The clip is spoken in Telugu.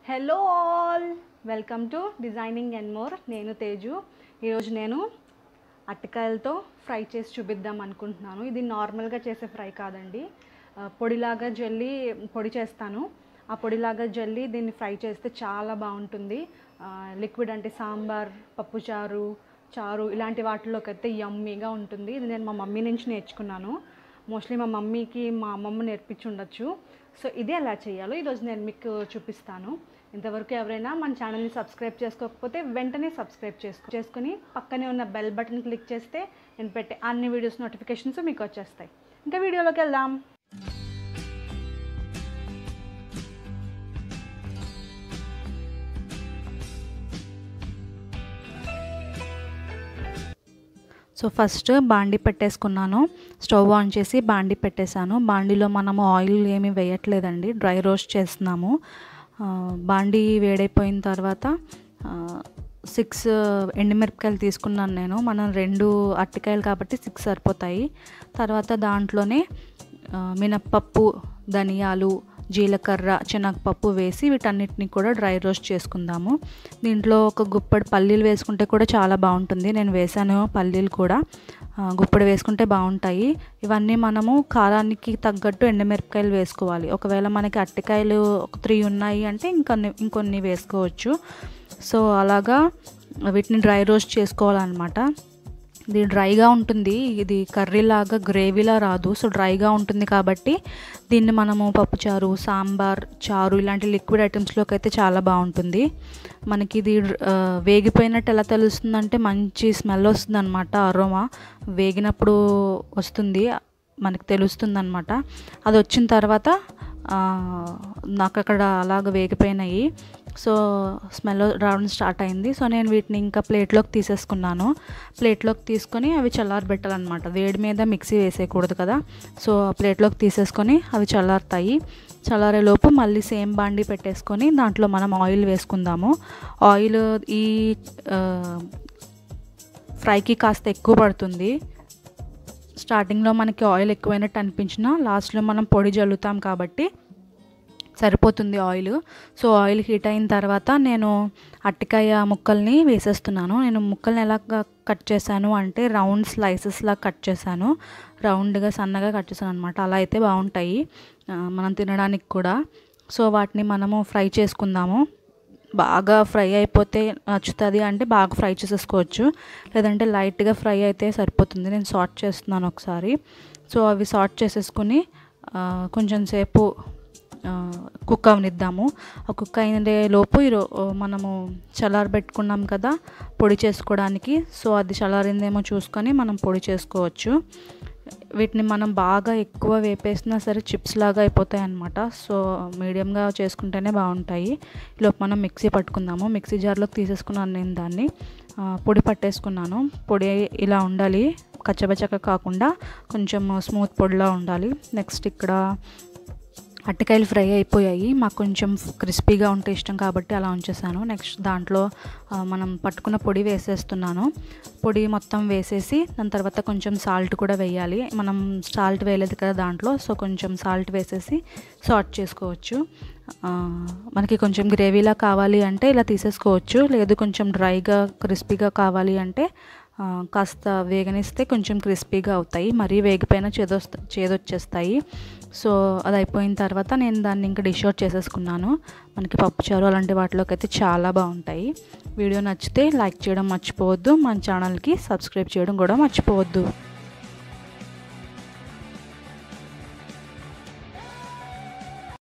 Hello all, welcome to designing and more. నేను తేజు. ఈరోజు నేను అరటికాయలతో ఫ్రై చేసి చూపిద్దాం అనుకుంటున్నాను. ఇది నార్మల్గా చేసే ఫ్రై కాదండి, పొడిలాగా జల్లి పొడి చేస్తాను. ఆ పొడిలాగా జల్లి దీన్ని ఫ్రై చేస్తే చాలా బాగుంటుంది. లిక్విడ్ అంటే సాంబార్, పప్పు చారు ఇలాంటి వాటిలోకి అయితే యమ్మీగా ఉంటుంది. ఇది నేను మా మమ్మీ నుంచి నేర్చుకున్నాను. మోస్ట్లీ మా మమ్మీకి మా అమ్మమ్మ నేర్పించి ఉండొచ్చు. సో ఇది ఎలా చేయాలో ఈరోజు నేను మీకు చూపిస్తాను. ఇంతవరకు ఎవరైనా మన ఛానల్ని సబ్స్క్రైబ్ చేసుకోకపోతే వెంటనే సబ్స్క్రైబ్ చేసుకుని పక్కనే ఉన్న బెల్ బటన్ క్లిక్ చేస్తే నేను పెట్టే అన్ని వీడియోస్ నోటిఫికేషన్స్ మీకు వచ్చేస్తాయి. ఇంకా వీడియోలోకి వెళ్దాం. సో ఫస్ట్ బాండి పెట్టేసుకున్నాను. స్టవ్ ఆన్ చేసి బాండి పెట్టేశాను. బాండీలో మనము ఆయిల్ ఏమీ వేయట్లేదండి, డ్రై రోస్ట్ చేస్తున్నాము. బాండి వేడైపోయిన తర్వాత 6 ఎండుమిరపకాయలు తీసుకున్నాను నేను. మనం 2 అరటికాయలు కాబట్టి 6 సరిపోతాయి. తర్వాత దాంట్లోనే మినప్పప్పు, ధనియాలు, జీలకర్ర, శనగపప్పు వేసి వీటన్నిటిని కూడా డ్రై రోస్ట్ చేసుకుందాము. దీంట్లో ఒక గుప్పెడు పల్లీలు వేసుకుంటే కూడా చాలా బాగుంటుంది. నేను వేసాను పల్లీలు కూడా, గుప్పెడు వేసుకుంటే బాగుంటాయి. ఇవన్నీ మనము కారానికి తగ్గట్టు ఎండుమిరపకాయలు వేసుకోవాలి. ఒకవేళ మనకి అరటికాయలు ఒక 3 ఉన్నాయి అంటే ఇంకొన్ని వేసుకోవచ్చు. సో అలాగా వీటిని డ్రై రోస్ట్ చేసుకోవాలన్నమాట. ఇది డ్రైగా ఉంటుంది, ఇది కర్రీలాగా గ్రేవీలా రాదు. సో డ్రైగా ఉంటుంది కాబట్టి దీన్ని మనము పప్పుచారు, సాంబార్, చారు ఇలాంటి లిక్విడ్ ఐటమ్స్లోకి అయితే చాలా బాగుంటుంది. మనకి ఇది వేగిపోయినట్టు ఎలా తెలుస్తుందంటే మంచి స్మెల్ వస్తుంది అనమాట. అరోమా వేగినప్పుడు వస్తుంది, మనకి తెలుస్తుంది అనమాట. అది వచ్చిన తర్వాత నాకు అక్కడ అలాగ వేగిపోయినాయి. సో స్మెల్ రావడం స్టార్ట్ అయింది. సో నేను వీటిని ఇంకా ప్లేట్లోకి తీసేసుకున్నాను. ప్లేట్లోకి తీసుకొని అవి చల్లారబెట్టాలన్నమాట. వేడి మీద మిక్సీ వేసేయకూడదు కదా. సో ప్లేట్లోకి తీసేసుకొని అవి చల్లారుతాయి. చల్లారేలోపు మళ్ళీ సేమ్ బాండి పెట్టేసుకొని దాంట్లో మనం ఆయిల్ వేసుకుందాము. ఆయిల్ ఈ ఫ్రైకి కాస్త ఎక్కువ పడుతుంది. స్టార్టింగ్లో మనకి ఆయిల్ ఎక్కువైనట్టు అనిపించినా లాస్ట్లో మనం పొడి జల్లుతాం కాబట్టి సరిపోతుంది ఆయిల్. సో ఆయిల్ హీట్ అయిన తర్వాత నేను అరటికాయ ముక్కల్ని వేసేస్తున్నాను. నేను ముక్కల్ని ఎలా కట్ చేశాను అంటే రౌండ్ స్లైసెస్లా కట్ చేశాను. రౌండ్గా సన్నగా కట్ చేశాను అనమాట. అలా అయితే బాగుంటాయి మనం తినడానికి కూడా. సో వాటిని మనము ఫ్రై చేసుకుందాము. బాగా ఫ్రై అయిపోతే నచ్చుతుంది అంటే బాగా ఫ్రై చేసేసుకోవచ్చు, లేదంటే లైట్గా ఫ్రై అయితే సరిపోతుంది. నేను సార్ట్ చేస్తున్నాను ఒకసారి. సో అవి సార్ట్ చేసేసుకుని కొంచెం సేపు కుక్ అవనిద్దాము. ఆ కుక్ అయిన లోపు మనము చల్లారబెట్టుకున్నాం కదా పొడి చేసుకోవడానికి. సో అది చల్లారిందేమో చూసుకొని మనం పొడి చేసుకోవచ్చు. వీటిని మనం బాగా ఎక్కువ వేపేసినా సరే చిప్స్ లాగా అయిపోతాయి అన్నమాట. సో మీడియంగా చేసుకుంటేనే బాగుంటాయి. ఈలోపు మనం మిక్సీ పట్టుకుందాము. మిక్సీ జార్లోకి తీసేసుకున్నాను నేను దాన్ని. పొడి పట్టేసుకున్నాను. పొడి ఇలా ఉండాలి, కచ్చబచ్చగా కాకుండా కొంచెం స్మూత్ పొడిలా ఉండాలి. నెక్స్ట్ ఇక్కడ అరటికాయలు ఫ్రై అయిపోయాయి. మాకు కొంచెం క్రిస్పీగా ఉంటే ఇష్టం కాబట్టి అలా ఉంచేసాను. నెక్స్ట్ దాంట్లో మనం పట్టుకున్న పొడి వేసేస్తున్నాను. పొడి మొత్తం వేసేసి దాని తర్వాత కొంచెం సాల్ట్ కూడా వేయాలి. మనం సాల్ట్ వేయలేదు కదా దాంట్లో. సో కొంచెం సాల్ట్ వేసేసి సార్ట్ చేసుకోవచ్చు. మనకి కొంచెం గ్రేవీలా కావాలి అంటే ఇలా తీసేసుకోవచ్చు, లేదు కొంచెం డ్రైగా క్రిస్పీగా కావాలి అంటే కాస్త వేగనిస్తే కొంచెం క్రిస్పీగా అవుతాయి. మరీ వేగిపోయినా చేదొచ్చేస్తాయి. సో అది అయిపోయిన తర్వాత నేను దాన్ని ఇంకా డిష్ అవుట్ చేసేసుకున్నాను. మనకి పప్పుచారు అలాంటి వాటిలోకి అయితే చాలా బాగుంటాయి. వీడియో నచ్చితే లైక్ చేయడం మర్చిపోవద్దు, మన ఛానల్కి సబ్స్క్రైబ్ చేయడం కూడా మర్చిపోవద్దు.